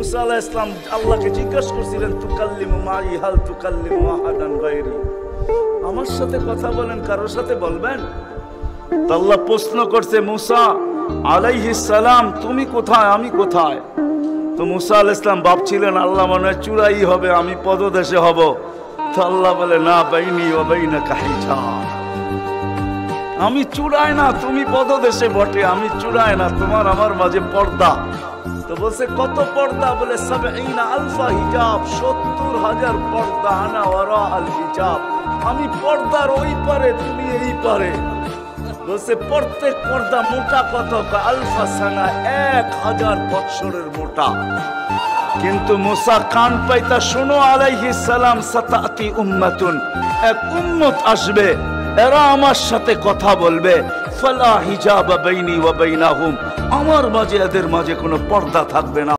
মুসা আলাইহিস সালাম আল্লাহকে জিজ্ঞাসা করছিলেন তুকাল্লিমু মাই হাল তুকাল্লিমু আহাদান গায়রি, আমার সাথে কথা বলেন কারোর সাথে বলবেন? তো আল্লাহ প্রশ্ন করছে মুসা আলাইহিস সালাম তুমি কোথায়, আমি কোথায়? তো মুসা আলাইহিস সালাম ভাবছিলেন আল্লাহ মনে হয় চূড়াই হবে, আমি পদদেশে হব। তো আল্লাহ বলে না, বাইনি ওয়া বাইনাকা হিজাব, আমি চূড়ায় না, তুমি পদদেশে বটে, আমি চূড়ায় না, তোমার আমার মাঝে পর্দা। তো বলছে কত পর্দা? বলে ৭০ আলফা হিজাব, ৭০,০০০ পর্দা, আনা ওয়ারা আল হিজাব, আমি পর্দার ওই পারে, তুমি এই পারে। বলছে প্রত্যেক পর্দা মোটা কত? আলফা সানা, ১,০০০ বৎসরের মোটা। কিন্তু মুসা কান পাইতা শোনো আলাইহিস সালাম, সাতাতি উম্মাতুন, এক উম্মত আসবে, এরা আমার সাথে কথা বলবে, ফালা হিজাব বাইনি ওয়া বাইনাহুম, আমার মাঝে এদের মাঝে কোনো পর্দা থাকবে না।